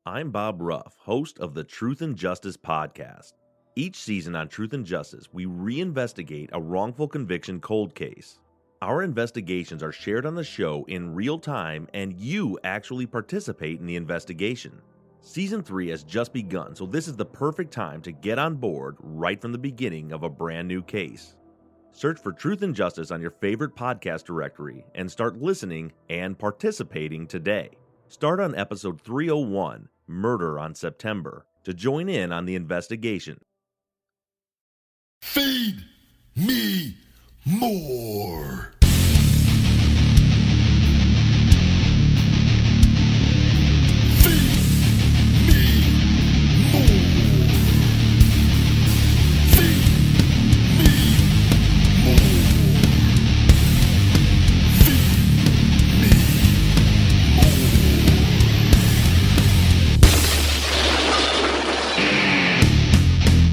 I'm Bob Ruff, host of the Truth and Justice podcast. Each season on Truth and Justice, we reinvestigate a wrongful conviction cold case. Our investigations are shared on the show in real time, and you actually participate in the investigation. Season 3 has just begun, so this is the perfect time to get on board right from the beginning of a brand new case. Search for Truth and Justice on your favorite podcast directory and start listening and participating today. Start on episode 301, Murder on September, to join in on the investigation. Feed me more.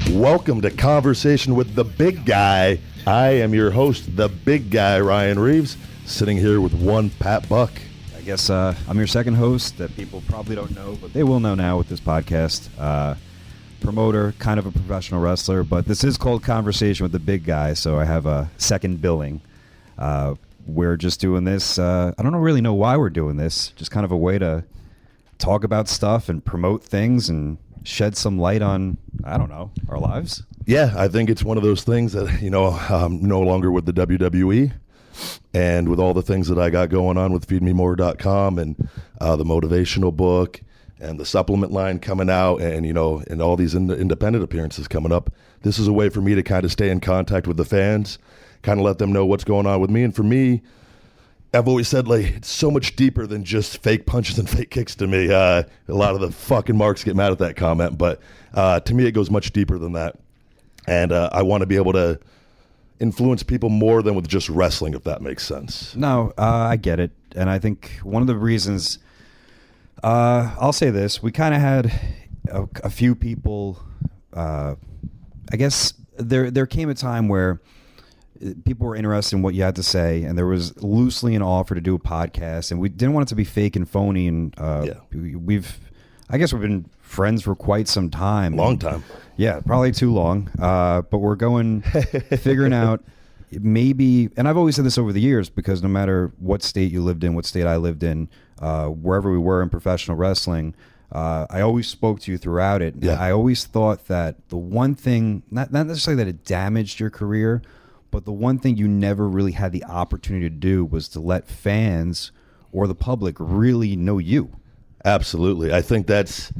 Welcome to Conversation with the Big Guy. I am your host, the Big Guy, Ryan Reeves, sitting here with one Pat Buck. I guess I'm your second host that people probably don't know, but they will know now with this podcast. Promoter, kind of a professional wrestler, but this is called Conversation with the Big Guy, so I have a second billing. We're just doing this. I don't really know why we're doing this. Just kind of a way to talk about stuff and promote things and shed some light on, I don't know, our lives. Yeah, I think it's one of those things that, I'm no longer with the WWE, and with all the things that I got going on with feedmemore.com and the motivational book and the supplement line coming out and, and all these independent appearances coming up, this is a way for me to kind of stay in contact with the fans, kind of let them know what's going on with me. And for me, I've always said, it's so much deeper than just fake punches and fake kicks to me. A lot of the fucking marks get mad at that comment, but to me it goes much deeper than that. And I want to be able to influence people more than with just wrestling, if that makes sense. No, I get it. And I think one of the reasons, I'll say this, we kind of had a few people, I guess there came a time where people were interested in what you had to say, and there was loosely an offer to do a podcast, and we didn't want it to be fake and phony. And we've been friends for quite some time. Long time. Yeah, probably too long. But we're figuring out maybe, and I've always said this over the years, because no matter what state you lived in, what state I lived in, wherever we were in professional wrestling, I always spoke to you throughout it. Yeah. I always thought that the one thing, not necessarily that it damaged your career, but the one thing you never really had the opportunity to do was to let fans or the public really know you. Absolutely. I think there's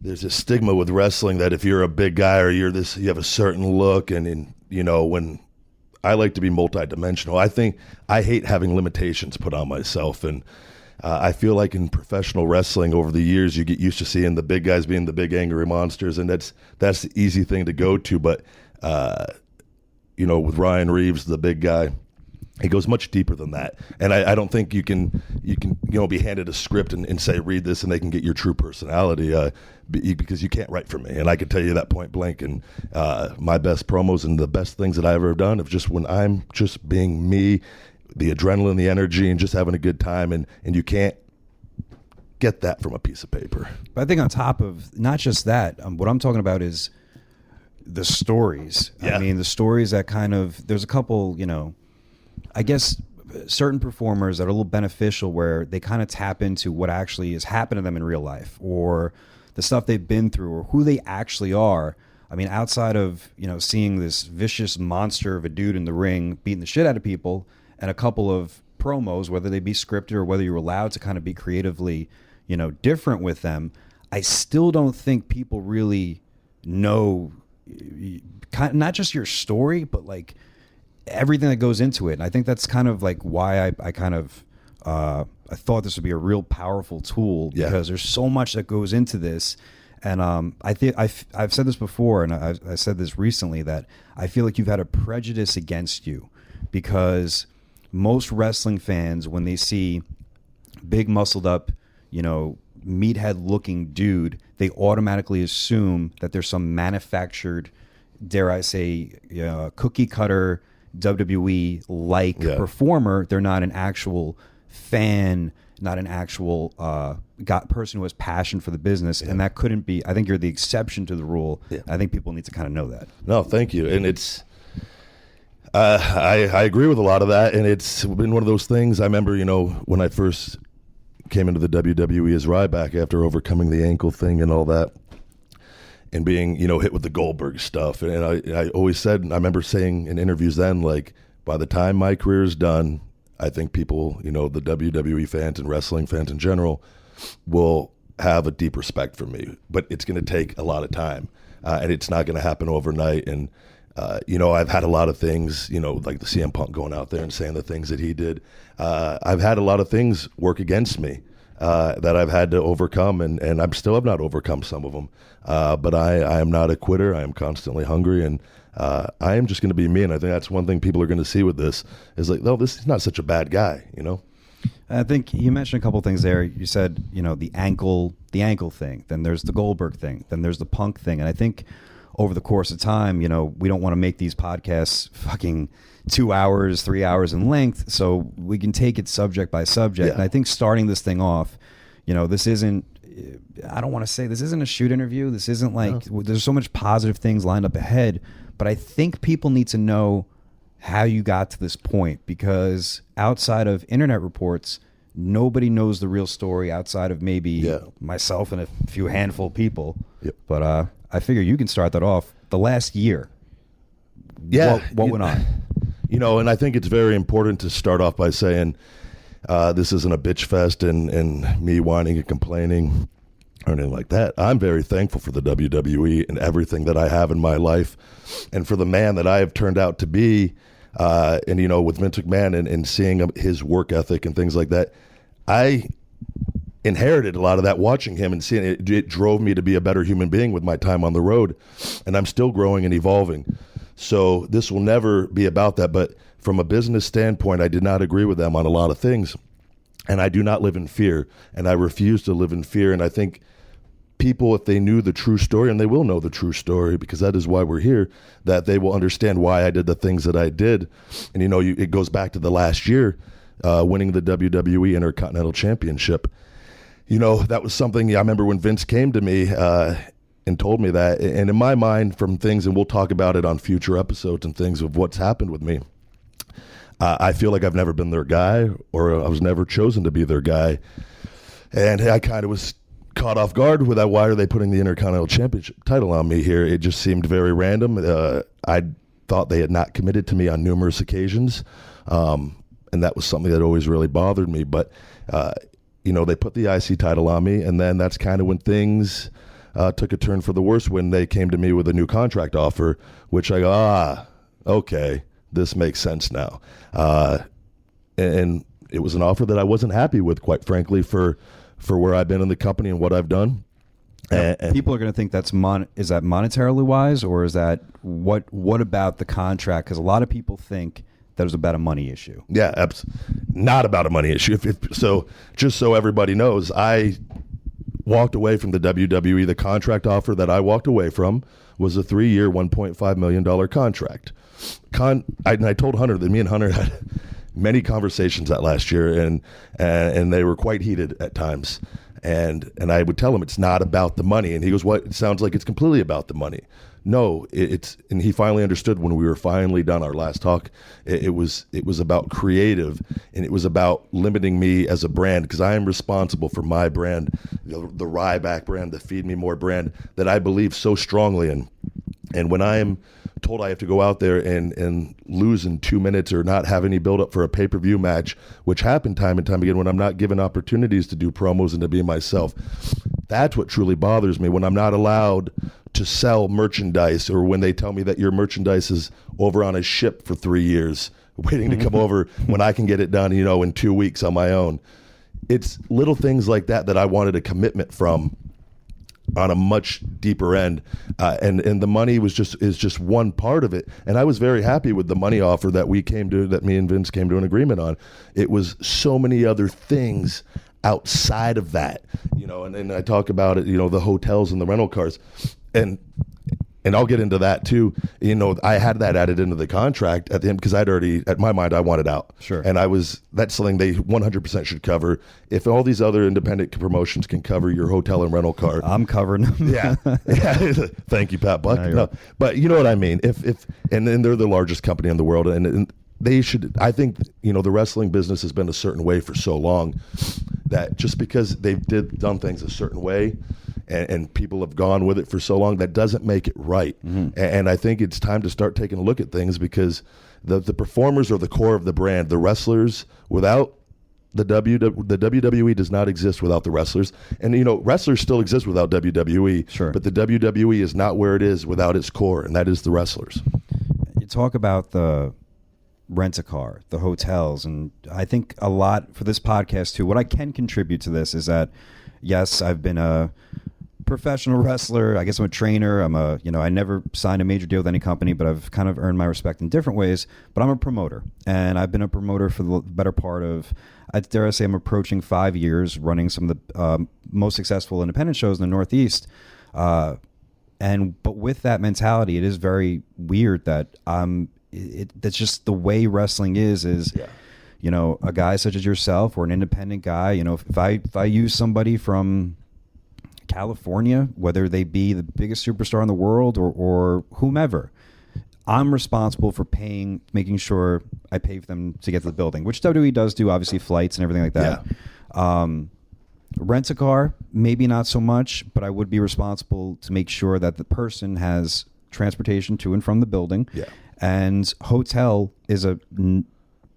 a stigma with wrestling that if you're a big guy or you have a certain look, and when I like to be multidimensional, I hate having limitations put on myself. And I feel like in professional wrestling over the years, you get used to seeing the big guys being the big angry monsters, and that's the easy thing to go to. But with Ryan Reeves, the Big Guy, it goes much deeper than that. And I don't think you can be handed a script and say, read this, and they can get your true personality, because you can't write for me. And I can tell you that point blank. And my best promos and the best things that I've ever done of just when I'm just being me, the adrenaline, the energy, and just having a good time. And you can't get that from a piece of paper. But I think on top of not just that, what I'm talking about is the stories. Yeah. I mean, the stories that there's a couple, I guess certain performers that are a little beneficial where they kind of tap into what actually has happened to them in real life, or the stuff they've been through, or who they actually are. I mean, outside of, seeing this vicious monster of a dude in the ring beating the shit out of people, and a couple of promos, whether they be scripted or whether you're allowed to kind of be creatively, different with them, I still don't think people really know not just your story, but everything that goes into it. And I think that's kind of why I thought this would be a real powerful tool, because there's so much that goes into this. And I think I've said this before, and I said this recently, that I feel like you've had a prejudice against you, because most wrestling fans, when they see big muscled up, meathead looking dude, they automatically assume that there's some manufactured, dare I say, cookie cutter WWE like performer. They're not an actual fan not an actual person who has passion for the business. And that couldn't be, I think you're the exception to the rule. Yeah. I think people need to kind of know that. No, thank you. And it's, I agree with a lot of that. And it's been one of those things. I remember, when I first came into the WWE as Ryback after overcoming the ankle thing and all that, and being, hit with the Goldberg stuff. And I always said, and I remember saying in interviews then, like, by the time my career is done, I think people, the WWE fans and wrestling fans in general will have a deep respect for me. But it's going to take a lot of time, and it's not going to happen overnight. And, I've had a lot of things, like the CM Punk going out there and saying the things that he did. I've had a lot of things work against me that I've had to overcome, and I still have not overcome some of them. But I am not a quitter. I am constantly hungry, and I am just going to be me. And I think that's one thing people are going to see with this is like, no, this is not such a bad guy, I think you mentioned a couple of things there. You said, the ankle thing. Then there's the Goldberg thing. Then there's the Punk thing. And I think over the course of time, we don't want to make these podcasts fucking 2 hours, 3 hours in length. So we can take it subject by subject. Yeah. And I think starting this thing off, this isn't, I don't want to say this isn't a shoot interview. This isn't like, there's so much positive things lined up ahead. But I think people need to know how you got to this point, because outside of internet reports, nobody knows the real story outside of maybe myself and a few handful of people. Yep. But I figure you can start that off. The last year, what went on? And I think it's very important to start off by saying this isn't a bitch fest and me whining and complaining or anything like that. I'm very thankful for the WWE and everything that I have in my life, and for the man that I have turned out to be. And, with Vince McMahon and seeing his work ethic and things like that, I inherited a lot of that watching him and seeing it. It drove me to be a better human being with my time on the road, and I'm still growing and evolving. So this will never be about that. But from a business standpoint, I did not agree with them on a lot of things, and I do not live in fear, and I refuse to live in fear. And I think people, if they knew the true story, and they will know the true story because that is why we're here, that they will understand why I did the things that I did. And, it goes back to the last year, winning the WWE Intercontinental Championship. That was something I remember when Vince came to me and told me that. And in my mind, from things, and we'll talk about it on future episodes and things of what's happened with me, I feel like I've never been their guy, or I was never chosen to be their guy. And I kind of was caught off guard with that. Why are they putting the Intercontinental Championship title on me here? It just seemed very random. I thought they had not committed to me on numerous occasions, and that was something that always really bothered me. But they put the IC title on me, and then that's kind of when things took a turn for the worse when they came to me with a new contract offer, which I go, okay, this makes sense now. And it was an offer that I wasn't happy with, quite frankly, for where I've been in the company and what I've done. And people are going to think is that monetarily wise, or is that what about the contract? Because a lot of people think that it was about a money issue. Yeah, not about a money issue. So just so everybody knows, I walked away from the WWE. The contract offer that I walked away from was a 3-year, $1.5 million contract. I told Hunter that me and Hunter had many conversations that last year, and they were quite heated at times. And I would tell him it's not about the money, and he goes, "What? It sounds like it's completely about the money." No, it's and he finally understood when we were finally done our last talk. It was about creative, and it was about limiting me as a brand, because I am responsible for my brand, the Ryback brand, the Feed Me More brand that I believe so strongly in. And when I am told I have to go out there and lose in 2 minutes or not have any build up for a pay-per-view match, which happened time and time again when I'm not given opportunities to do promos and to be myself, that's what truly bothers me. When I'm not allowed to sell merchandise, or when they tell me that your merchandise is over on a ship for 3 years waiting to come over when I can get it done, in 2 weeks on my own. It's little things like that I wanted a commitment from on a much deeper end, and the money is just one part of it. And I was very happy with the money offer that me and Vince came to an agreement on. It was so many other things outside of that, and I talk about it, the hotels and the rental cars, and and I'll get into that too. You know, I had that added into the contract at the end because I'd already, at my mind, I wanted out. Sure. And that's something they 100% should cover. If all these other independent promotions can cover your hotel and rental car, I'm covering them. yeah. Thank you, Pat Buck. No, but you know what I mean. And then they're the largest company in the world, and they should. I think, you know, the wrestling business has been a certain way for so long that just because they've done things a certain way, and people have gone with it for so long, that doesn't make it right. And I think it's time to start taking a look at things, because the performers are the core of the brand. The wrestlers, without the WWE does not exist without the wrestlers. And, you know, wrestlers still exist without WWE. Sure. But the WWE is not where it is without its core, and that is the wrestlers. You talk about the rent-a-car, the hotels, and I think a lot for this podcast too. What I can contribute to this is that, yes, I've been a professional wrestler. I guess I'm a trainer. I never signed a major deal with any company, but I've kind of earned my respect in different ways. But I'm a promoter, and I've been a promoter for the better part of, I dare I say, I'm approaching 5 years running some of the most successful independent shows in the Northeast. But with that mentality, it is very weird that that's just the way wrestling is. Yeah. You know, a guy such as yourself or an independent guy, you know, if I use somebody from California, whether they be the biggest superstar in the world or whomever, I'm responsible for making sure I pay for them to get to the building, which WWE does do, obviously, flights and everything like that. Yeah. Rent a car, maybe not so much, but I would be responsible to make sure that the person has transportation to and from the building. Yeah. And hotel is a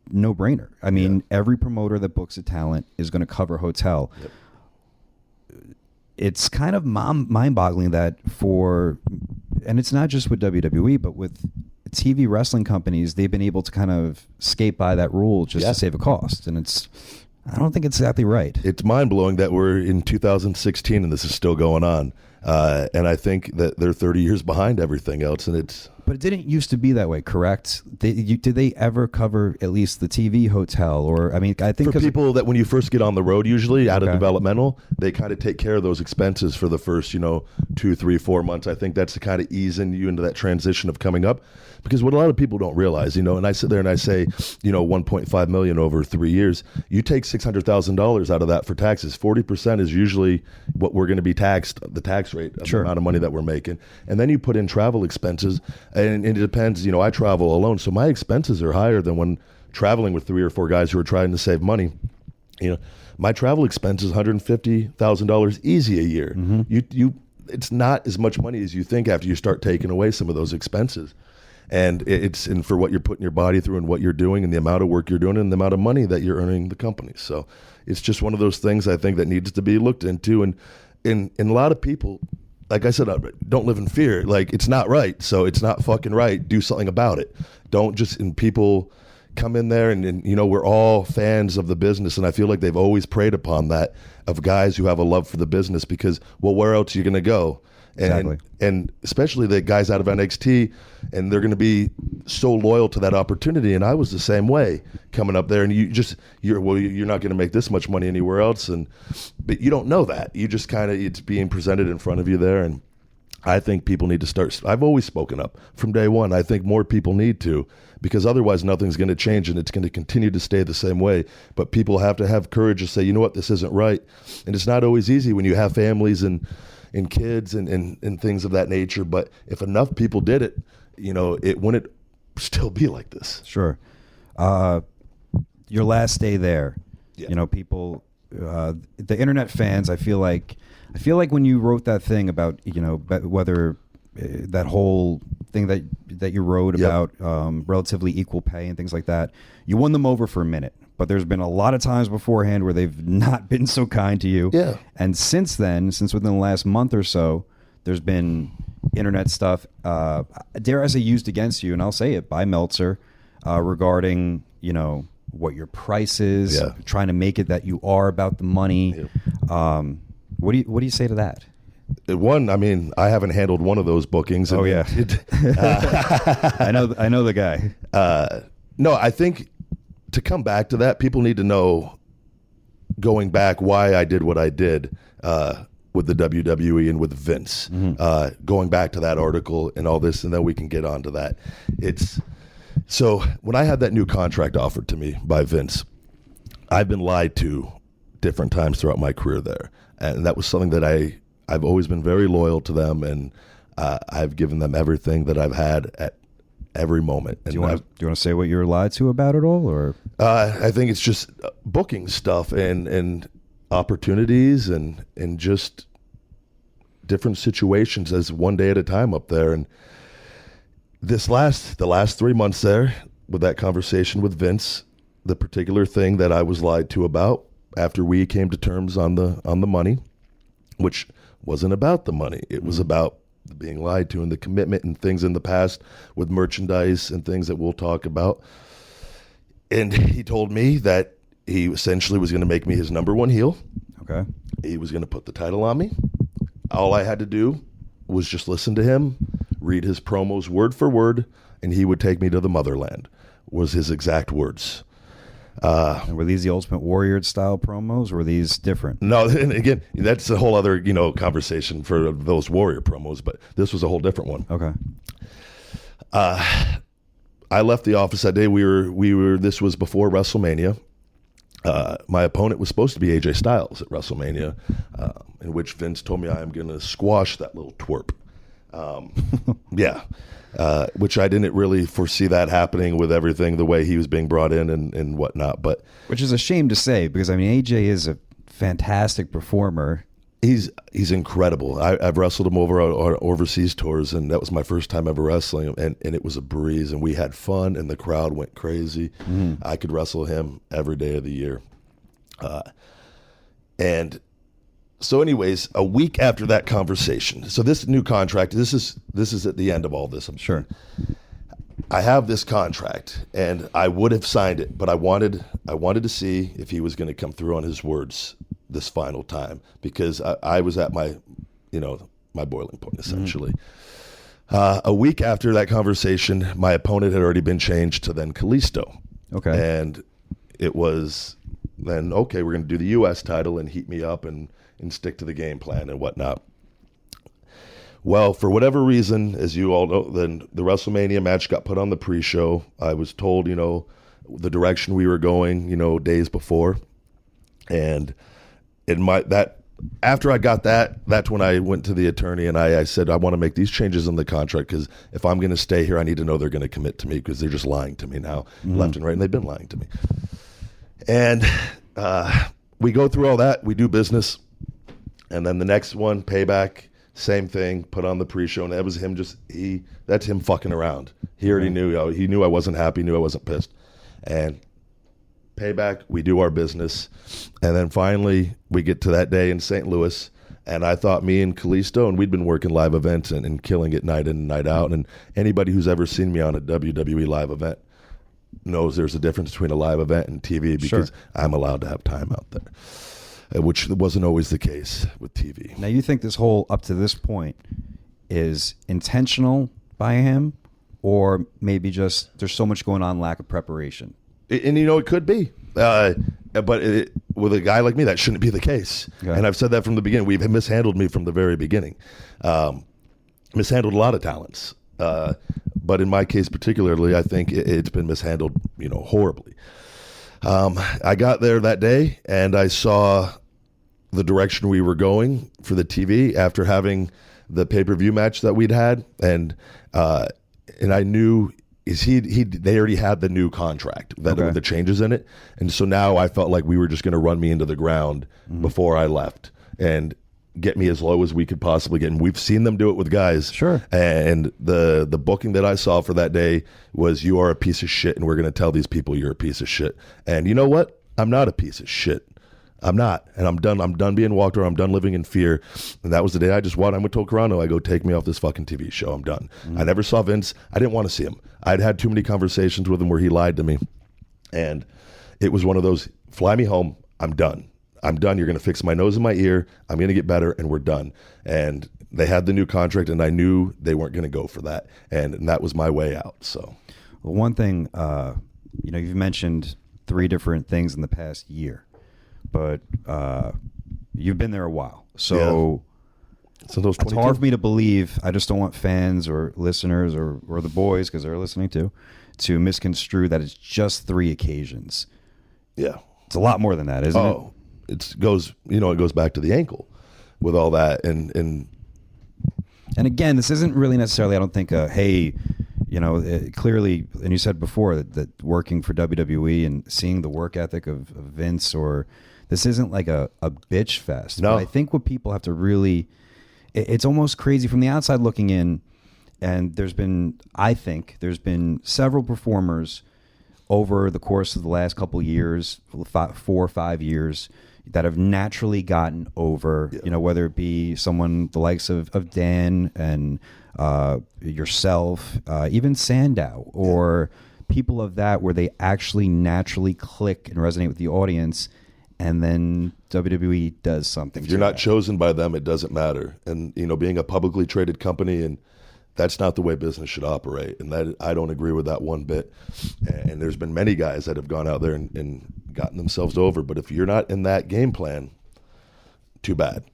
no-brainer. I mean, every promoter that books a talent is going to cover hotel. Yep. It's kind of mind-boggling that and it's not just with WWE, but with TV wrestling companies, they've been able to kind of skate by that rule just to save a cost. And I don't think it's exactly right. It's mind-blowing that we're in 2016 and this is still going on. And I think that they're 30 years behind everything else, and But it didn't used to be that way, correct? Did they ever cover at least the TV hotel? Or, I mean, I think for people that when you first get on the road, usually out of developmental, they kind of take care of those expenses for the first, 2, 3, 4 months. I think that's to kind of easing you into that transition of coming up. Because what a lot of people don't realize, and I sit there and I say, $1.5 million over 3 years, you take $600,000 out of that for taxes. 40% is usually what we're going to be taxed, the tax rate of the amount of money that we're making. And then you put in travel expenses, and it depends. I travel alone, so my expenses are higher than when traveling with 3 or 4 guys who are trying to save money. My travel expense is $150,000 easy a year. Mm-hmm. It's not as much money as you think after you start taking away some of those expenses. And it's for what you're putting your body through and what you're doing and the amount of work you're doing and the amount of money that you're earning the company. So it's just one of those things I think that needs to be looked into. And a lot of people, like I said, don't live in fear. Like, it's not right. So it's not fucking right. Do something about it. Don't just, and people come in there and we're all fans of the business. And I feel like they've always preyed upon that, of guys who have a love for the business, because, well, where else are you going to go? Exactly. And especially the guys out of NXT, and they're going to be so loyal to that opportunity. And I was the same way coming up there. And you're not going to make this much money anywhere else. But you don't know that. You just it's being presented in front of you there. And I think people need to start. I've always spoken up from day one. I think more people need to, because otherwise nothing's going to change and it's going to continue to stay the same way. But people have to have courage to say, you know what, this isn't right. And it's not always easy when you have families and kids and things of that nature. But if enough people did it, it wouldn't still be like this. Sure. Your last day there, people, the internet fans, I feel like when you wrote that thing about, whether that whole thing that you wrote about relatively equal pay and things like that, you won them over for a minute. But there's been a lot of times beforehand where they've not been so kind to you. Yeah. And since then, within the last month or so, there's been internet stuff, dare I say, used against you, and I'll say it, by Meltzer, regarding, what your price is, trying to make it that you are about the money. Yeah. What do you say to that? I haven't handled one of those bookings. Oh, yeah. I know the guy. No, I think to come back to that, people need to know, going back, why I did what I did. with the WWE and with Vince. Going back to that article and all this, and then we can get onto that. So when I had that new contract offered to me by Vince, I've been lied to different times throughout my career there. And that was something that I've always been very loyal to them, and I've given them everything that I've had at every moment. And do you want to say what you were lied to about it all, or? I think it's just booking stuff and opportunities and just different situations as one day at a time up there. And the last 3 months there, with that conversation with Vince, the particular thing that I was lied to about after we came to terms on the money, which wasn't about the money, it was about being lied to and the commitment and things in the past with merchandise and things that we'll talk about. And he told me that he essentially was going to make me his number one heel. Okay. He was going to put the title on me. All I had to do was just listen to him, read his promos word for word, and he would take me to the motherland, was his exact words. And were these the Ultimate Warrior style promos, or were these different? No, and again, that's a whole other, conversation for those Warrior promos, but this was a whole different one. Okay. I left the office that day. This was before WrestleMania. My opponent was supposed to be AJ Styles at WrestleMania, in which Vince told me I am going to squash that little twerp. Yeah. Which I didn't really foresee that happening with everything, the way he was being brought in and whatnot. But which is a shame to say, because AJ is a fantastic performer. He's incredible. I've wrestled him over our overseas tours, and that was my first time ever wrestling him, and it was a breeze, and we had fun, and the crowd went crazy. I could wrestle him every day of the year. And so anyways, a week after that conversation, so this new contract, this is at the end of all this, I'm sure. I have this contract, and I would have signed it, but I wanted to see if he was going to come through on his words this final time, because I was at my boiling point, essentially. A week after that conversation, my opponent had already been changed to then Kalisto. Okay. And it was then, okay, we're going to do the U.S. title and heat me up and stick to the game plan and whatnot. Well, for whatever reason, as you all know, then the WrestleMania match got put on the pre-show. I was told, the direction we were going, days before. And after I got that's when I went to the attorney and I said, I want to make these changes in the contract, because if I'm going to stay here, I need to know they're going to commit to me, because they're just lying to me now, left and right, and they've been lying to me. And we go through all that, we do business, and then the next one, Payback, same thing, put on the pre-show, and that was him that's him fucking around. He already knew, he knew I wasn't happy, knew I wasn't pissed. And Payback, we do our business, and then finally we get to that day in St. Louis, and I thought me and Kalisto, and we'd been working live events and killing it night in and night out, and anybody who's ever seen me on a WWE live event knows there's a difference between a live event and TV, because I'm allowed to have time out there, which wasn't always the case with TV. Now, you think this whole up to this point is intentional by him, or maybe just there's so much going on, lack of preparation? And it could be, but with a guy like me, that shouldn't be the case. Okay. And I've said that from the beginning. We've mishandled me from the very beginning. Mishandled a lot of talents, but in my case particularly, I think it's been mishandled, horribly. I got there that day, and I saw the direction we were going for the TV after having the pay-per-view match that we'd had, and I knew. They already had the new contract with the changes in it, and so now I felt like we were just going to run me into the ground before I left and get me as low as we could possibly get. And we've seen them do it with guys. Sure. And the booking that I saw for that day was, you are a piece of shit, and we're going to tell these people you're a piece of shit. And you know what? I'm not a piece of shit. I'm not, and I'm done. I'm done being walked around. I'm done living in fear. And that was the day I just went to Toronto. I go, take me off this fucking TV show. I'm done. I never saw Vince. I didn't want to see him. I'd had too many conversations with him where he lied to me, and it was one of those, fly me home. I'm done. I'm done. You're going to fix my nose and my ear. I'm going to get better, and we're done. And they had the new contract, and I knew they weren't going to go for that, and that was my way out. So, well, one thing, you've mentioned 3 different things in the past year. But you've been there a while. So So those 22. It's hard for me to believe. I just don't want fans or listeners or the boys, because they're listening to misconstrue that it's just 3 occasions. Yeah. It's a lot more than that, isn't it? It goes back to the ankle with all that. And again, this isn't really necessarily, I don't think, clearly, and you said before that working for WWE and seeing the work ethic of Vince, or this isn't like a bitch fest. No. But I think what people have to really, it's almost crazy from the outside looking in, and there's been several performers over the course of the last couple of years, 4 or 5 years, that have naturally gotten over, whether it be someone the likes of Dan and yourself, even Sandow, or people of that, where they actually naturally click and resonate with the audience, and then WWE does something. If you're not chosen by them, it doesn't matter. And, being a publicly traded company, and that's not the way business should operate. And that, I don't agree with that one bit. And there's been many guys that have gone out there and gotten themselves over. But if you're not in that game plan, too bad.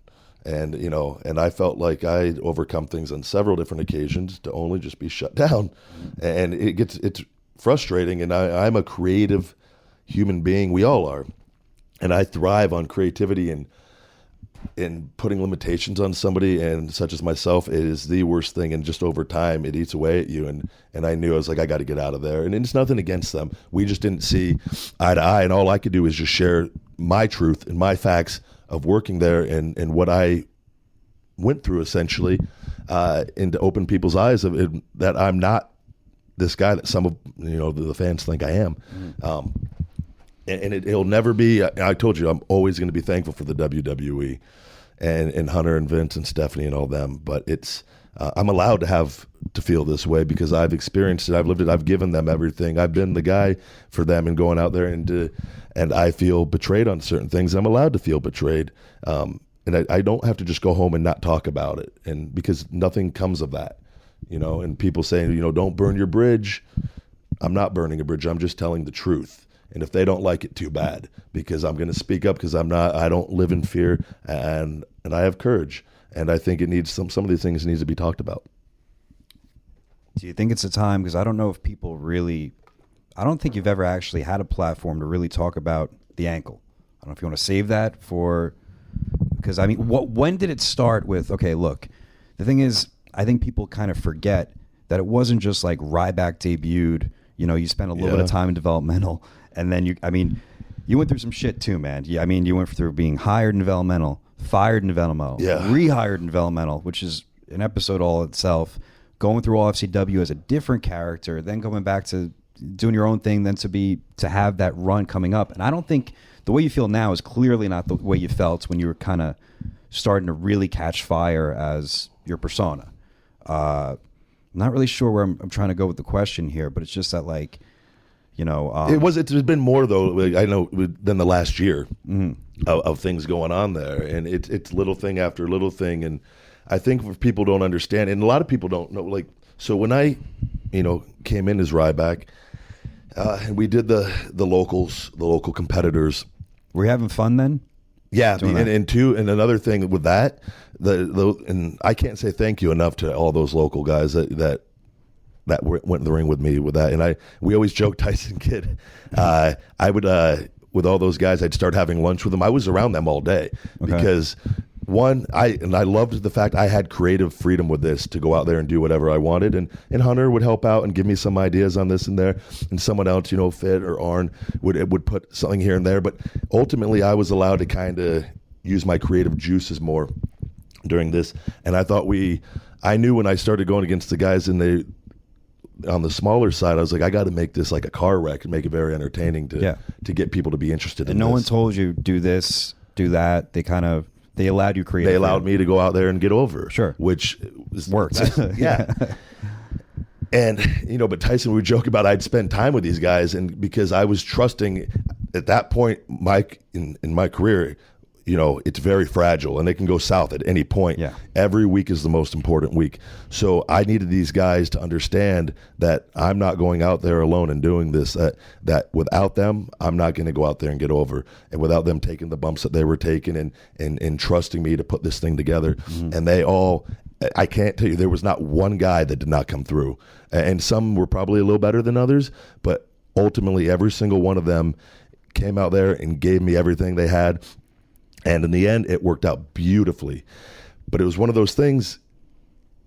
And, and I felt like I'd overcome things on several different occasions to only just be shut down. And it's frustrating. And I'm a creative human being. We all are. And I thrive on creativity, and putting limitations on somebody, and such as myself, it is the worst thing. And just over time, it eats away at you. And I knew, I was like, I got to get out of there. And it's nothing against them. We just didn't see eye to eye. And all I could do is just share my truth and my facts of working there, and what I went through, essentially, and to open people's eyes of it, that I'm not this guy that some of the fans think I am. And it'll never be. I told you, I'm always going to be thankful for the WWE and Hunter and Vince and Stephanie and all them. But it's I'm allowed to feel this way because I've experienced it. I've lived it. I've given them everything. I've been the guy for them, and going out there and I feel betrayed on certain things. I'm allowed to feel betrayed, and I don't have to just go home and not talk about it. And because nothing comes of that, And people saying, don't burn your bridge. I'm not burning a bridge. I'm just telling the truth. And if they don't like it, too bad, because I'm going to speak up, because I don't live in fear, and I have courage. And I think it needs some of these things needs to be talked about. Do you think it's a time? Because I don't know if people really, I don't think you've ever actually had a platform to really talk about the ankle. I don't know if you want to save that because I mean, when did it start with, okay, look, the thing is, I think people kind of forget that it wasn't just like Ryback debuted, you spent a little bit of time in developmental. And then you went through some shit too, man. Yeah, I mean, you went through being hired in developmental, fired in developmental, rehired in developmental, which is an episode all itself. Going through all FCW as a different character, then going back to doing your own thing, then to have that run coming up. And I don't think the way you feel now is clearly not the way you felt when you were kind of starting to really catch fire as your persona. I'm not really sure where I'm trying to go with the question here, but it's just that like. It's been more though. I know than the last year of things going on there, and it's little thing after little thing, and I think if people don't understand, and a lot of people don't know. Like, so when I, came in as Ryback, and we did the local competitors. Were you having fun then? Yeah, and another thing with that, and I can't say thank you enough to all those local guys that went in the ring with me with that. And we always joke, Tyson Kidd, I would, with all those guys, I'd start having lunch with them. I was around them all day because I loved the fact I had creative freedom with this to go out there and do whatever I wanted. And Hunter would help out and give me some ideas on this and there. And someone else, Fit or Arn would put something here and there. But ultimately I was allowed to kind of use my creative juices more during this. And I thought I knew when I started going against the guys on the smaller side, I was like, I got to make this like a car wreck and make it very entertaining to get people to be interested in this. And no one told you do this, do that. They allowed you creative. They allowed me to go out there and get over. Sure. Which works. Yeah. And, but Tyson would joke about I'd spend time with these guys, and because I was trusting at that point, Mike, in my career, it's very fragile and it can go south at any point. Yeah. Every week is the most important week. So I needed these guys to understand that I'm not going out there alone and doing this, that without them, I'm not going to go out there and get over. And without them taking the bumps that they were taking and trusting me to put this thing together. Mm-hmm. And they all, I can't tell you, there was not one guy that did not come through. And some were probably a little better than others, but ultimately every single one of them came out there and gave me everything they had. And in the end, it worked out beautifully. But it was one of those things,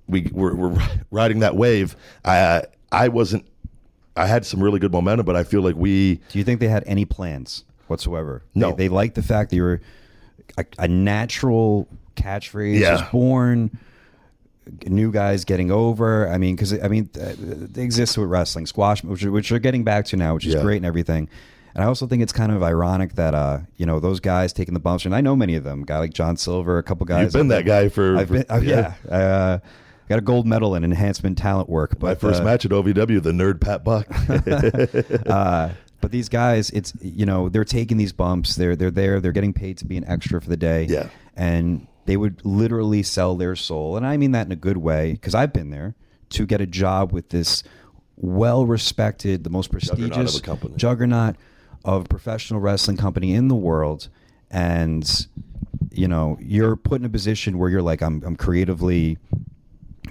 we're riding that wave. I had some really good momentum, but I feel like Do you think they had any plans whatsoever? No. They liked the fact that you were a natural catchphrase was born, new guys getting over. I mean, because they exist with wrestling, squash, which they're getting back to now, which is great and everything. And I also think it's kind of ironic that, those guys taking the bumps, and I know many of them, a guy like John Silver, a couple guys. You've been that guy for... I got a gold medal in enhancement talent work. But, my first match at OVW, the nerd Pat Buck. But these guys, it's, they're taking these bumps. They're there. They're getting paid to be an extra for the day. Yeah. And they would literally sell their soul. And I mean that in a good way, because I've been there, to get a job with this well-respected, the most prestigious juggernaut of professional wrestling company in the world, and you're put in a position where you're like, I'm creatively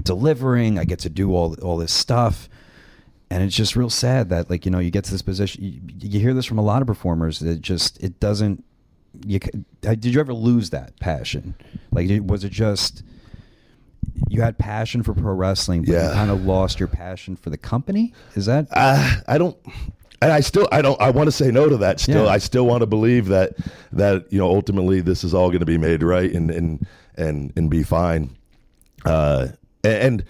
delivering, I get to do all this stuff, and it's just real sad that you get to this position. You hear this from a lot of performers, it doesn't. Did you ever lose that passion? Was it just you had passion for pro wrestling, but you kind of lost your passion for the company? Is that I don't. And I want to say no to that still. Yeah. I still want to believe that ultimately this is all going to be made right and be fine. And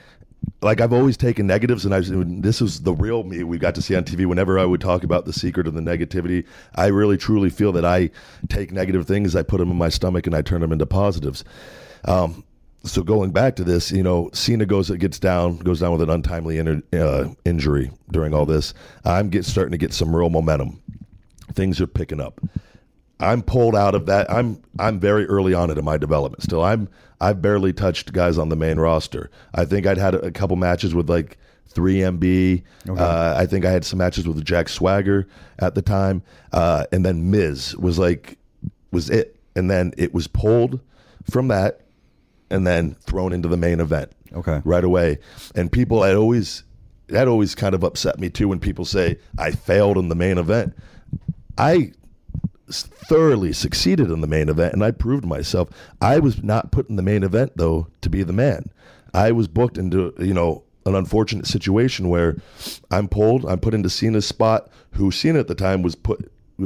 like I've always taken negatives, and this is the real me we got to see on TV. Whenever I would talk about the secret of the negativity, I really truly feel that I take negative things, I put them in my stomach, and I turn them into positives. So going back to this, Cena goes down with an untimely injury during all this. I'm starting to get some real momentum. Things are picking up. I'm pulled out of that. I'm very early on in my development still. I've barely touched guys on the main roster. I think I'd had a couple matches with like 3MB. Okay. I think I had some matches with Jack Swagger at the time. And then Miz was it. And then it was pulled from that and then thrown into the main event right away. And people that always kind of upset me too when people say I failed in the main event. I thoroughly succeeded in the main event, and I proved myself. I was not put in the main event though to be the man. I was booked into an unfortunate situation where I'm put into Cena's spot, who Cena at the time was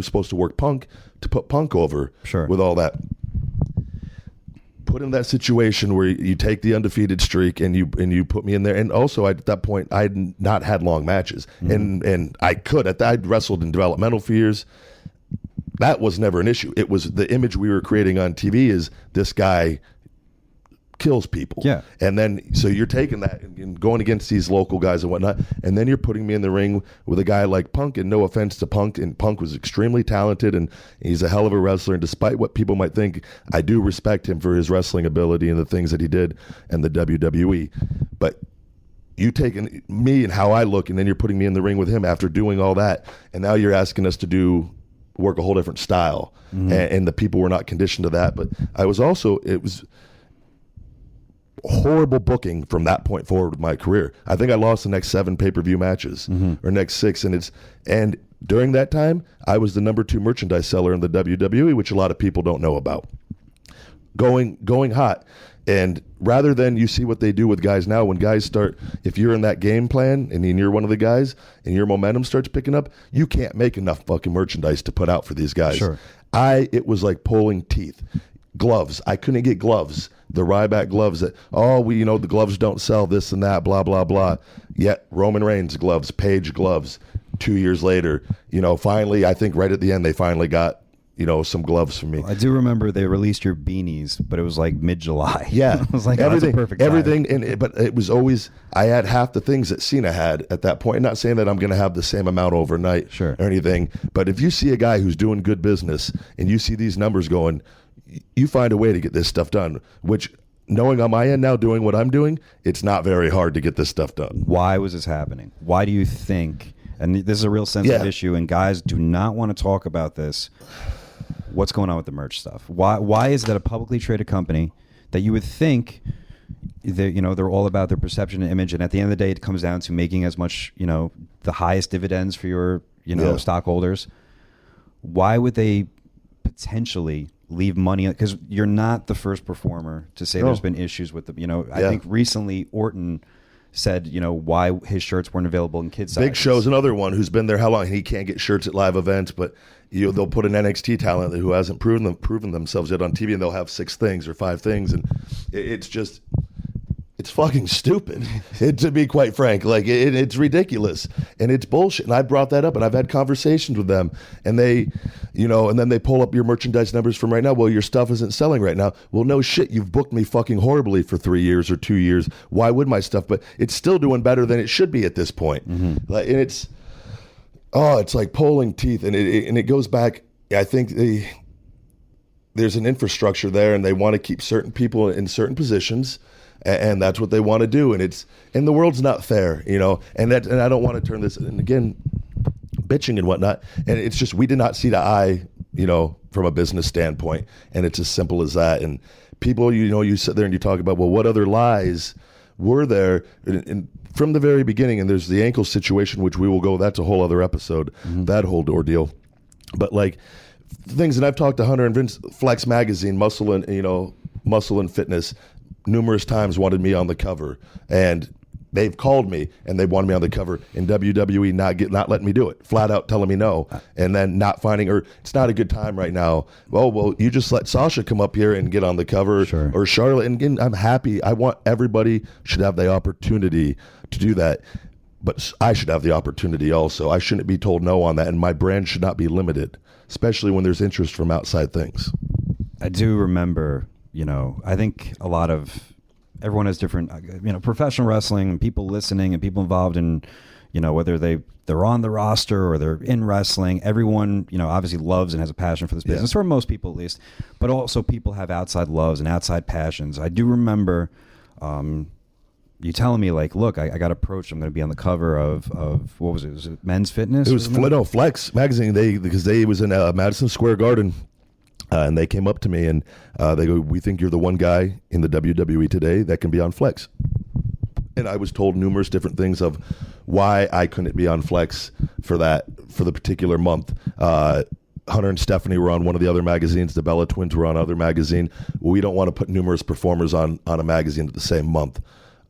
supposed to work Punk, to put Punk over with all that. Put in that situation where you take the undefeated streak and you put me in there. And also at that point, I had not had long matches. Mm-hmm. And I'd wrestled in developmental for years. That was never an issue. It was the image we were creating on TV is this guy kills people. Yeah. And then, so you're taking that and going against these local guys and whatnot, and then you're putting me in the ring with a guy like Punk, and no offense to Punk, and Punk was extremely talented, and he's a hell of a wrestler, and despite what people might think, I do respect him for his wrestling ability and the things that he did in the WWE. But you taking me and how I look, and then you're putting me in the ring with him after doing all that, and now you're asking us to work a whole different style. Mm-hmm. And the people were not conditioned to that. But it was horrible booking from that point forward with my career. I think I lost the next 7 pay-per-view matches or next 6. And during that time, I was the number 2 merchandise seller in the WWE, which a lot of people don't know about. Going hot. And rather than you see what they do with guys now, when guys start, if you're in that game plan and you're one of the guys and your momentum starts picking up, you can't make enough fucking merchandise to put out for these guys. Sure. It was like pulling teeth. Gloves. I couldn't get gloves. The Ryback gloves that, the gloves don't sell, this and that, blah, blah, blah. Yet Roman Reigns gloves, Paige gloves, 2 years later, finally, I think right at the end, they finally got, some gloves for me. I do remember they released your beanies, but it was like mid-July. Yeah. I was like, everything, that's a perfect time. Everything, but it was always, I had half the things that Cena had at that point. Not saying that I'm going to have the same amount overnight or anything, but if you see a guy who's doing good business and you see these numbers going, you find a way to get this stuff done, which knowing on my end now doing what I'm doing, it's not very hard to get this stuff done. Why was this happening? Why do you think, and this is a real sensitive issue, and guys do not want to talk about this, what's going on with the merch stuff? Why is that a publicly traded company that you would think they're all about their perception and image, and at the end of the day it comes down to making as much, the highest dividends for your stockholders? Why would they potentially leave money? Because you're not the first performer to say there's been issues with the I think recently Orton said why his shirts weren't available in kids' sizes. Big Show's another one who's been there how long? He can't get shirts at live events, but they'll put an NXT talent who hasn't proven themselves yet on TV, and they'll have 6 things or 5 things, and it's fucking stupid. To be quite frank, it's ridiculous and it's bullshit. And I brought that up, and I've had conversations with them, and they, and then they pull up your merchandise numbers from right now. Well, your stuff isn't selling right now. Well, no shit. You've booked me fucking horribly for 3 years or 2 years. Why would my stuff? But it's still doing better than it should be at this point. And it's like pulling teeth, and it goes back. I think there's an infrastructure there, and they want to keep certain people in certain positions. And that's what they want to do, and the world's not fair, and I don't want to turn this, and again, bitching and whatnot, and it's just we did not see the eye, from a business standpoint, and it's as simple as that. And people, you sit there and you talk about, well, what other lies were there, and from the very beginning, and there's the ankle situation, which we will go, that's a whole other episode, that whole ordeal, but things that I've talked to Hunter and Vince, Flex Magazine, Muscle and Fitness, numerous times wanted me on the cover, and they've called me and they wanted me on the cover, and WWE not letting me do it, flat out telling me no, and then not finding, or it's not a good time right now. Well, you just let Sasha come up here and get on the cover, sure. Or Charlotte, and again, I'm happy. I want everybody should have the opportunity to do that, but I should have the opportunity also. I shouldn't be told no on that, and my brand should not be limited, especially when there's interest from outside things. I do remember, I think everyone has different, professional wrestling, and people listening and people involved in, whether they're on the roster or they're in wrestling, everyone, obviously loves and has a passion for this business, or most people at least, but also people have outside loves and outside passions. I do remember you telling me, look, I got approached, I'm going to be on the cover of what was it? Was it Men's Fitness? It was Flex Magazine. Because they was in Madison Square Garden. And they came up to me and they go, we think you're the one guy in the WWE today that can be on Flex. And I was told numerous different things of why I couldn't be on Flex for the particular month. Hunter and Stephanie were on one of the other magazines. The Bella Twins were on other magazine. We don't want to put numerous performers on a magazine at the same month.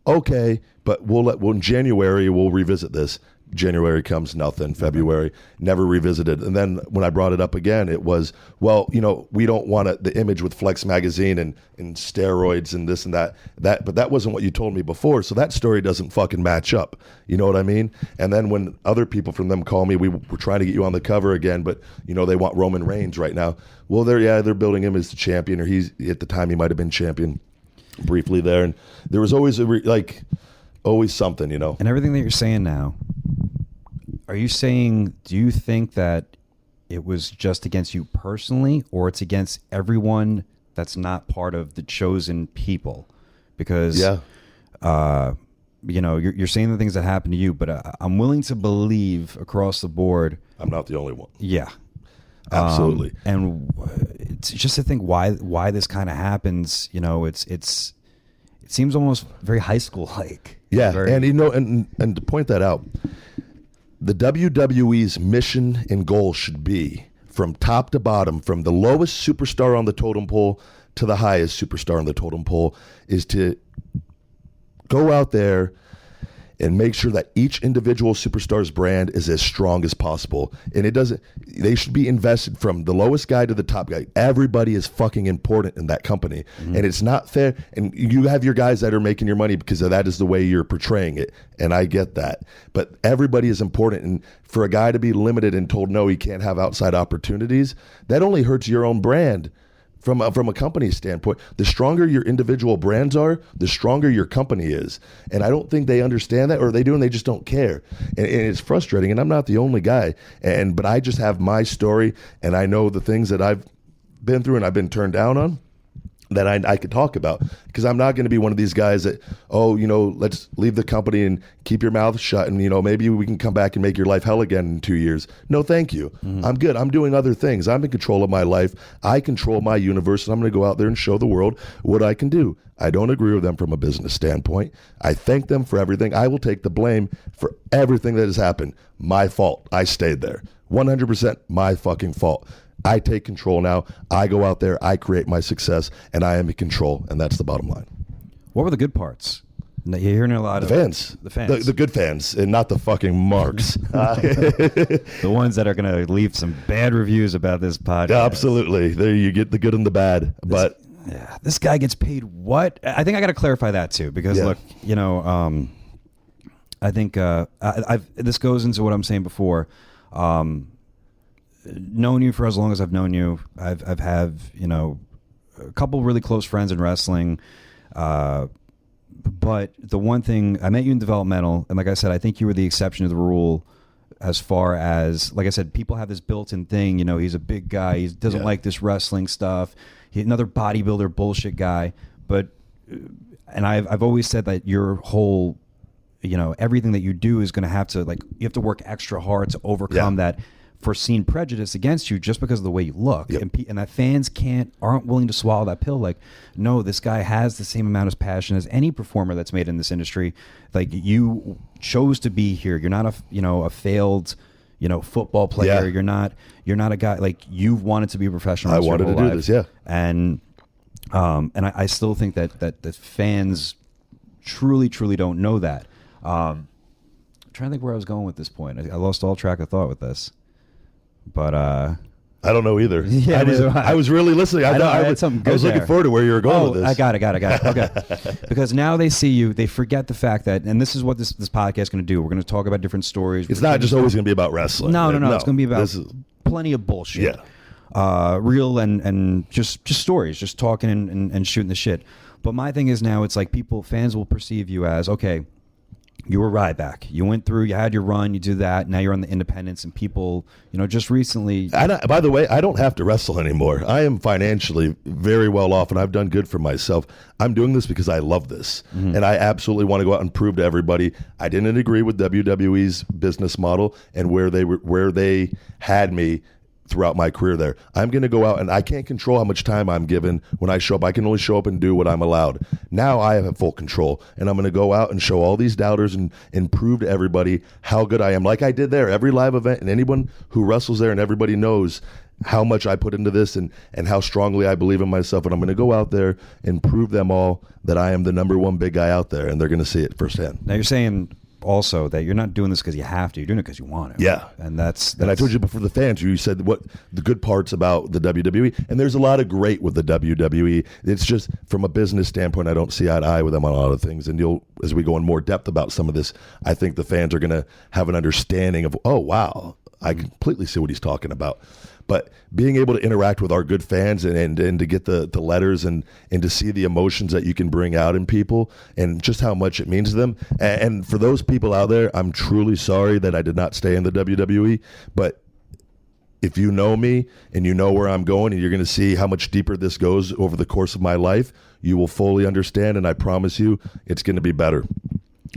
Okay, but in January, we'll revisit this. January comes, nothing. February, never revisited. And then when I brought it up again, it was, well, we don't want the image with Flex Magazine and steroids and this and that. But that wasn't what you told me before, so that story doesn't fucking match up. You know what I mean? And then when other people from them call me, we're trying to get you on the cover again, but they want Roman Reigns right now. Well, they're building him as the champion, or at the time he might have been champion briefly there, and there was always always something, And everything that you're saying now, do you think that it was just against you personally, or it's against everyone that's not part of the chosen people? Because, you're saying the things that happened to you, but I'm willing to believe across the board. I'm not the only one. Yeah. Absolutely. And it's just to think why this kind of happens, it seems almost very high school like. Yeah. And to point that out, the WWE's mission and goal should be, from top to bottom, from the lowest superstar on the totem pole to the highest superstar on the totem pole, is to go out there and make sure that each individual superstar's brand is as strong as possible. And they should be invested from the lowest guy to the top guy. Everybody is fucking important in that company. Mm-hmm. And it's not fair. And you have your guys that are making your money because that is the way you're portraying it. And I get that. But everybody is important. And for a guy to be limited and told no, he can't have outside opportunities, that only hurts your own brand. From a company standpoint, the stronger your individual brands are, the stronger your company is. And I don't think they understand that, or they do and they just don't care. And it's frustrating, and I'm not the only guy. But I just have my story, and I know the things that I've been through and I've been turned down on that I could talk about, because I'm not going to be one of these guys that, let's leave the company and keep your mouth shut and, maybe we can come back and make your life hell again in 2 years. No, thank you. I'm good. I'm doing other things. I'm in control of my life. I control my universe, and I'm going to go out there and show the world what I can do. I don't agree with them from a business standpoint. I thank them for everything. I will take the blame for everything that has happened. My fault. I stayed there. 100% my fucking fault. I take control now. I go out there, I create my success, and I am in control, and that's the bottom line. What were the good parts? You're hearing a lot of fans. The fans. The good fans, and not the fucking marks. The ones that are going to leave some bad reviews about this podcast. Yeah, absolutely. There you get the good and the bad. This guy gets paid what? I think I got to clarify that too, because look, I think this goes into what I'm saying before. Known you for as long as I've known you, I've had a couple really close friends in wrestling, but the one thing, I met you in developmental, and like I said, I think you were the exception to the rule as far as, like I said, people have this built-in thing, he's a big guy, he doesn't like this wrestling stuff, he's another bodybuilder bullshit guy, and I've always said that your whole, everything that you do is going to have to, you have to work extra hard to overcome that foreseen prejudice against you just because of the way you look. Yep. And that fans aren't willing to swallow that pill. No, this guy has the same amount of passion as any performer that's made in this industry. You chose to be here. You're not a failed football player. Yeah. You're not a guy, you've wanted to be a professional. I wanted to do this. Yeah. And I still think that the fans truly don't know that. I'm trying to think where I was going with this point. I lost all track of thought with this. But I don't know either. Yeah, I was really listening. I was looking forward to where you were going with this. I got it. Okay. Because now they see you, they forget the fact that, and this is what this podcast is going to do. We're going to talk about different stories. It's not just always going to be about wrestling. No. It's going to be about plenty of bullshit. Yeah. Real and just stories, just talking and shooting the shit. But my thing is now, it's fans will perceive you as, okay, you were Ryback. You went through, you had your run, you do that. Now you're on the independents, and people, just recently. By the way, I don't have to wrestle anymore. I am financially very well off, and I've done good for myself. I'm doing this because I love this, and I absolutely want to go out and prove to everybody. I didn't agree with WWE's business model and where they had me throughout my career there. I'm going to go out, and I can't control how much time I'm given when I show up. I can only show up and do what I'm allowed. Now I have full control, and I'm going to go out and show all these doubters and prove to everybody how good I am, like I did there. Every live event, and anyone who wrestles there, and everybody knows how much I put into this and how strongly I believe in myself. And I'm going to go out there and prove them all that I am the number one big guy out there, and they're going to see it firsthand. Now you're saying also that you're not doing this because you have to. You're doing it because you want to. Yeah. And that's and I told you before, the fans, you said what the good parts about the WWE, and there's a lot of great with the WWE. It's just from a business standpoint, I don't see eye to eye with them on a lot of things. And as we go in more depth about some of this, I think the fans are going to have an understanding of, oh, wow, I completely see what he's talking about. But being able to interact with our good fans and to get the letters and to see the emotions that you can bring out in people and just how much it means to them. And for those people out there, I'm truly sorry that I did not stay in the WWE. But if you know me and you know where I'm going, and you're going to see how much deeper this goes over the course of my life, you will fully understand, and I promise you it's going to be better.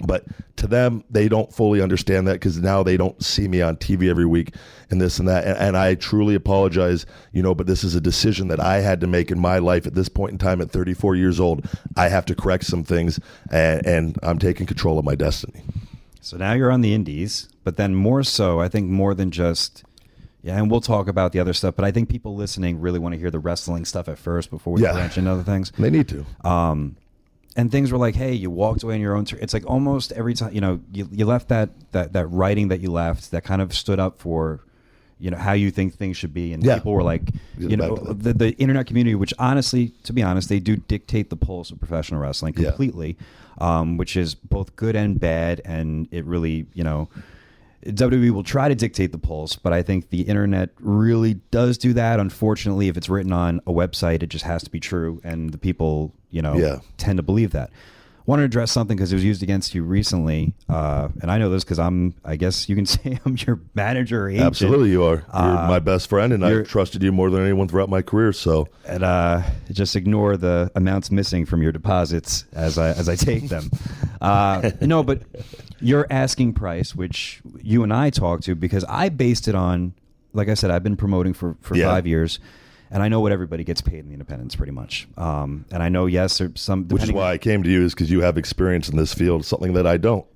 But to them, they don't fully understand that because now they don't see me on TV every week and this and that. And I truly apologize, but this is a decision that I had to make in my life at this point in time at 34 years old. I have to correct some things, and I'm taking control of my destiny. So now you're on the indies, but then more so, I think more than just, and we'll talk about the other stuff, but I think people listening really want to hear the wrestling stuff at first before we branch into other things. They need to. And things were like, hey, you walked away on your own. It's like almost every time, you left that writing that you left that kind of stood up for, how you think things should be. And people were like, the internet community, which honestly, to be honest, they do dictate the pulse of professional wrestling completely, which is both good and bad. And it really, WWE will try to dictate the pulse, but I think the internet really does do that. Unfortunately, if it's written on a website, it just has to be true, and the people, tend to believe that. want to address something because it was used against you recently, and I know this because I guess you can say I'm your manager or agent. Absolutely, you are. You're my best friend, and I trusted you more than anyone throughout my career. So, and just ignore the amounts missing from your deposits as I take them. No, but your asking price, which you and I talked to, because I based it on, like I said, I've been promoting for 5 years. And I know what everybody gets paid in the independents, pretty much. And I know, yes, there's some. Which is why I came to you, is because you have experience in this field, something that I don't.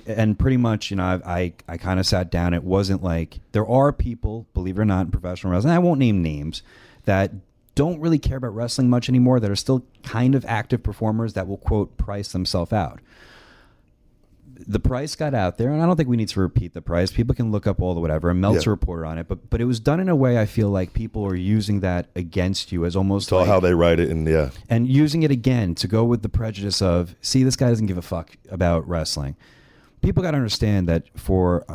And pretty much, I kind of sat down. It wasn't like, there are people, believe it or not, in professional wrestling, I won't name names, that don't really care about wrestling much anymore, that are still kind of active performers that will, quote, price themselves out. The price got out there, and I don't think we need to repeat the price. People can look up all the whatever, and Meltzer reported on it, but it was done in a way I feel like people are using that against you as almost like, how they write it, and using it again to go with the prejudice of, see, this guy doesn't give a fuck about wrestling. People got to understand that for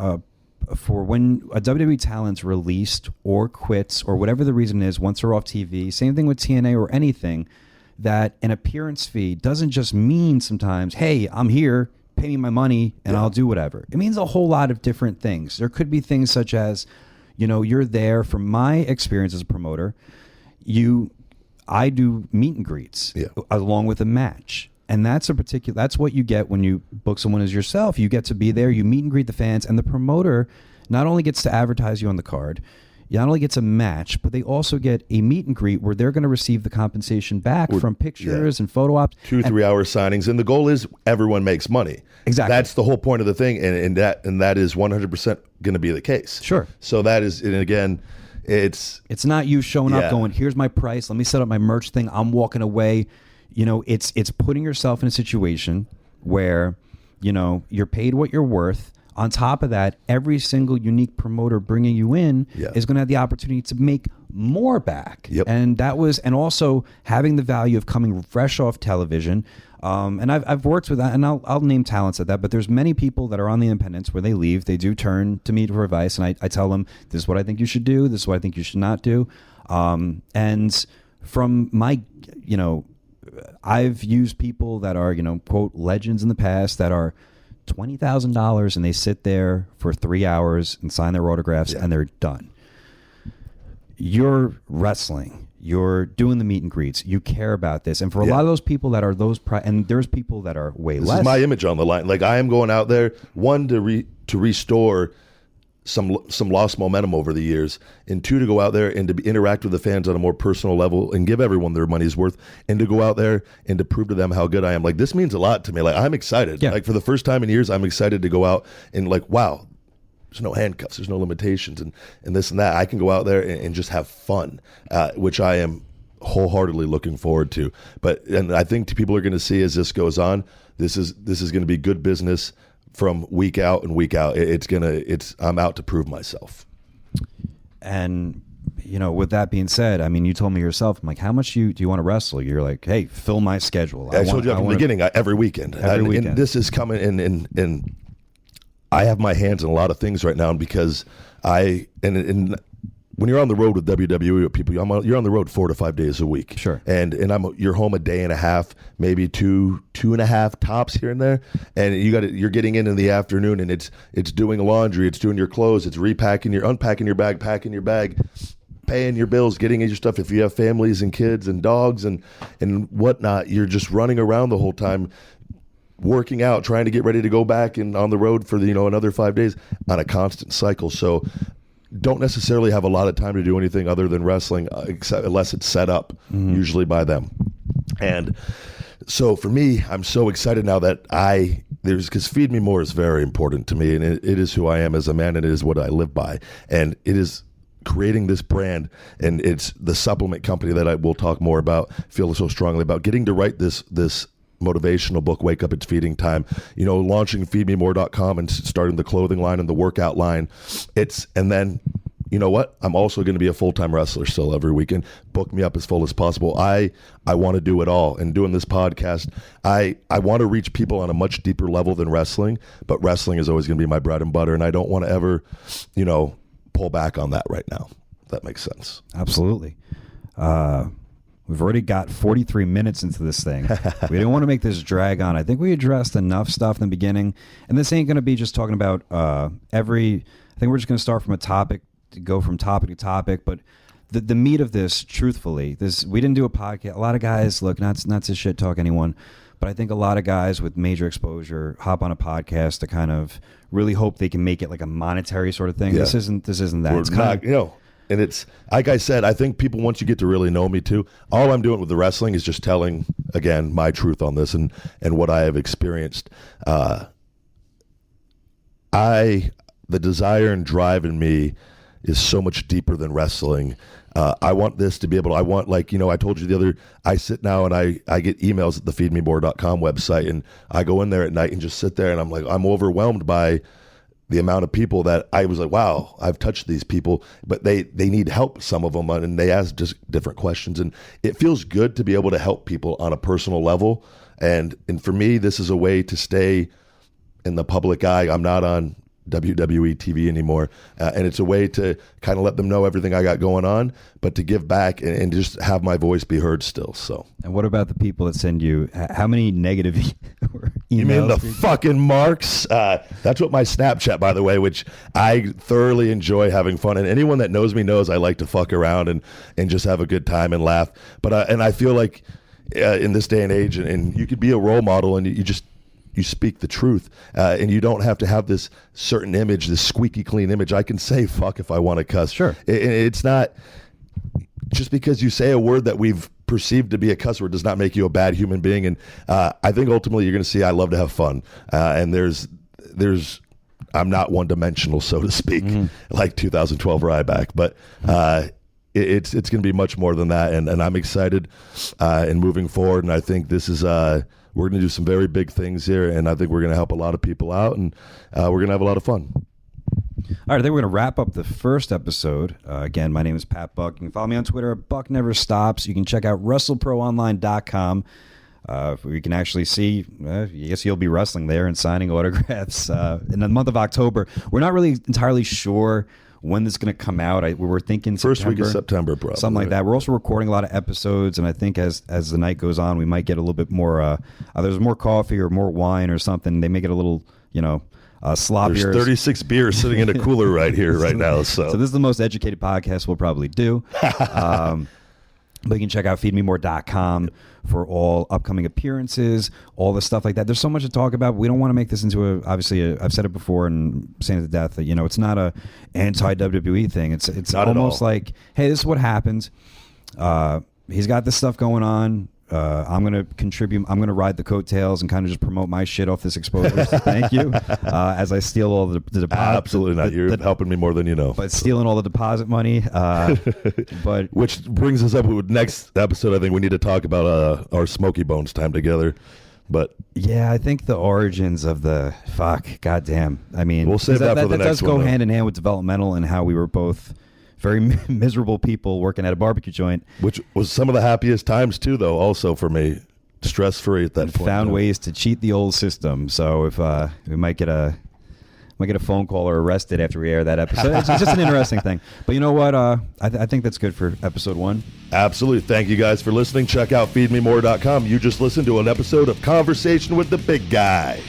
when a WWE talent's released or quits or whatever the reason is, once they're off TV, same thing with TNA or anything, that an appearance fee doesn't just mean sometimes, hey, I'm here, pay me my money and I'll do whatever. It means a whole lot of different things. There could be things such as, you're there. From my experience as a promoter, I do meet and greets along with a match. And that's what you get when you book someone as yourself. You get to be there, you meet and greet the fans, and the promoter not only gets to advertise you on the card, you not only gets a match, but they also get a meet and greet where they're going to receive the compensation back from pictures and photo ops. 2-3 hour signings. And the goal is everyone makes money. Exactly. That's the whole point of the thing. And that is 100% going to be the case. Sure. So that is, and again, it's not you showing up going, here's my price, let me set up my merch thing, I'm walking away. It's putting yourself in a situation where, you're paid what you're worth. On top of that, every single unique promoter bringing you in is going to have the opportunity to make more back. Yep. And also having the value of coming fresh off television. And I've worked with that, and I'll name talents at that, but there's many people that are on the independents where they leave, they do turn to me for advice, and I tell them, this is what I think you should do, this is what I think you should not do. And from my, I've used people that are, quote, legends in the past that are $20,000 and they sit there for 3 hours and sign their autographs and they're done. You're wrestling. You're doing the meet and greets. You care about this. And for a lot of those people that are and there's people that are way less. This is my image on the line. Like, I am going out there, one, to restore some lost momentum over the years, and two, to go out there and to interact with the fans on a more personal level and give everyone their money's worth, and to go out there and to prove to them how good I am. Like, this means a lot to me. Like, I'm excited. Like, for the first time in years, I'm excited to go out and, like, wow, there's no handcuffs, there's no limitations, and this and that. I can go out there and just have fun, which I am wholeheartedly looking forward to. And I think people are going to see as this goes on, this is going to be good business from week out and week out. I'm out to prove myself. And with that being said, I mean, you told me yourself, I'm like, how much do you want to wrestle? You're like, hey, fill my schedule. I told you from the beginning, every weekend. And this is coming and I have my hands in a lot of things right now, because when you're on the road with WWE with people, you're on the road 4 to 5 days a week. Sure. And you're home a day and a half, maybe two and a half tops here and there. And you're getting in the afternoon, and it's doing laundry, it's doing your clothes, it's unpacking your bag, packing your bag, paying your bills, getting your stuff. If you have families and kids and dogs and whatnot, you're just running around the whole time, working out, trying to get ready to go back and on the road for another 5 days on a constant cycle. So don't necessarily have a lot of time to do anything other than wrestling, unless it's set up, usually by them. And so for me, I'm so excited now that because Feed Me More is very important to me, and it is who I am as a man, and it is what I live by. And it is creating this brand, and it's the supplement company that I will talk more about, feel so strongly about, getting to write this motivational book, Wake Up, It's Feeding Time, launching feedmemore.com and starting the clothing line and the workout line. And then, you know what? I'm also going to be a full-time wrestler still every weekend. Book me up as full as possible. I want to do it all. And doing this podcast, I want to reach people on a much deeper level than wrestling, but wrestling is always going to be my bread and butter. And I don't want to ever, pull back on that right now. If that makes sense. Absolutely. We've already got 43 minutes into this thing. We didn't want to make this drag on. I think we addressed enough stuff in the beginning, and this ain't going to be just talking about I think we're just going to start from a topic, to go from topic to topic, but the meat of this, truthfully, we didn't do a podcast. A lot of guys, look, not to shit talk anyone, but I think a lot of guys with major exposure hop on a podcast to kind of really hope they can make it like a monetary sort of thing. Yeah. This isn't that. It's not, and it's like I said, I think people, once you get to really know me too, all I'm doing with the wrestling is just telling, again, my truth on this and what I have experienced. The desire and drive in me is so much deeper than wrestling. I want this to be able to, I told you I sit now and I get emails at the feedmemore.com website, and I go in there at night and just sit there and I'm overwhelmed by the amount of people that I was like, wow, I've touched these people, but they need help, some of them, and they ask just different questions. And it feels good to be able to help people on a personal level. And for me, this is a way to stay in the public eye. I'm not on WWE TV anymore, and it's a way to kind of let them know everything I got going on, but to give back and just have my voice be heard still. So, and what about the people that send you? How many negative emails? You mean the fucking marks? That's what my Snapchat, by the way, which I thoroughly enjoy having fun. And anyone that knows me knows I like to fuck around and just have a good time and laugh. But and I feel like in this day and age, and you could be a role model, and you speak the truth, and you don't have to have this certain image, this squeaky clean image. I can say fuck if I want to cuss. Sure. It's not just because you say a word that we've perceived to be a cuss word does not make you a bad human being. And I think ultimately you're going to see I love to have fun. And there's I'm not one dimensional, so to speak, like 2012 Ryback, but it's going to be much more than that. And I'm excited and moving forward. And I think this is we're going to do some very big things here, and I think we're going to help a lot of people out, and we're going to have a lot of fun. All right, I think we're going to wrap up the first episode. Again, my name is Pat Buck. You can follow me on Twitter at Buck Never Stops. You can check out WrestleProOnline.com. Where you can actually see, I guess you'll be wrestling there and signing autographs in the month of October. We're not really entirely sure when this is going to come out. We were thinking first week of September, probably. Something like that. We're also recording a lot of episodes, and I think as the night goes on, we might get a little bit more, there's more coffee or more wine or something. They make it a little, sloppier. There's 36 beers sitting in a cooler right here, right now. So this is the most educated podcast we'll probably do. But you can check out feedmemore.com for all upcoming appearances, all the stuff like that. There's so much to talk about. We don't want to make this into I've said it before and saying it to death that, it's not a anti-WWE thing. It's almost like, hey, this is what happens. He's got this stuff going on. I'm going to contribute. I'm going to ride the coattails and kind of just promote my shit off this exposure. So thank you. As I steal all the deposit. Absolutely not. You're helping me more than you know. But stealing all the deposit money. But which brings us up with next episode. I think we need to talk about our Smoky Bones time together. But yeah, I think the origins of the goddamn. I mean, we'll save that for the next one. That does go hand in hand with developmental and how we were both very miserable people working at a barbecue joint. Which was some of the happiest times, too, though, also for me. Stress-free at that point. Found ways to cheat the old system. So if we might get a phone call or arrested after we air that episode. It's just an interesting thing. But you know what? I think that's good for episode 1. Absolutely. Thank you guys for listening. Check out feedmemore.com. You just listened to an episode of Conversation with the Big Guy.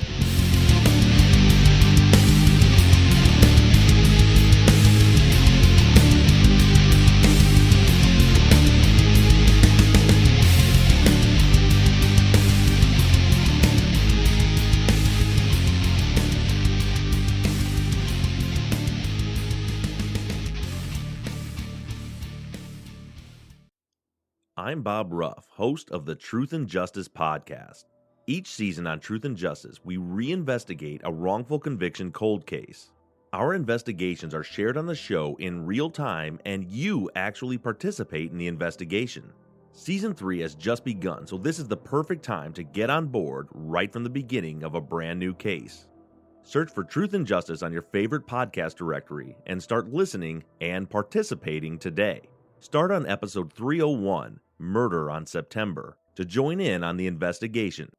I'm Bob Ruff, host of the Truth and Justice podcast. Each season on Truth and Justice, we reinvestigate a wrongful conviction cold case. Our investigations are shared on the show in real time, and you actually participate in the investigation. Season 3 has just begun, so this is the perfect time to get on board right from the beginning of a brand new case. Search for Truth and Justice on your favorite podcast directory and start listening and participating today. Start on episode 301, Murder on September, to join in on the investigation.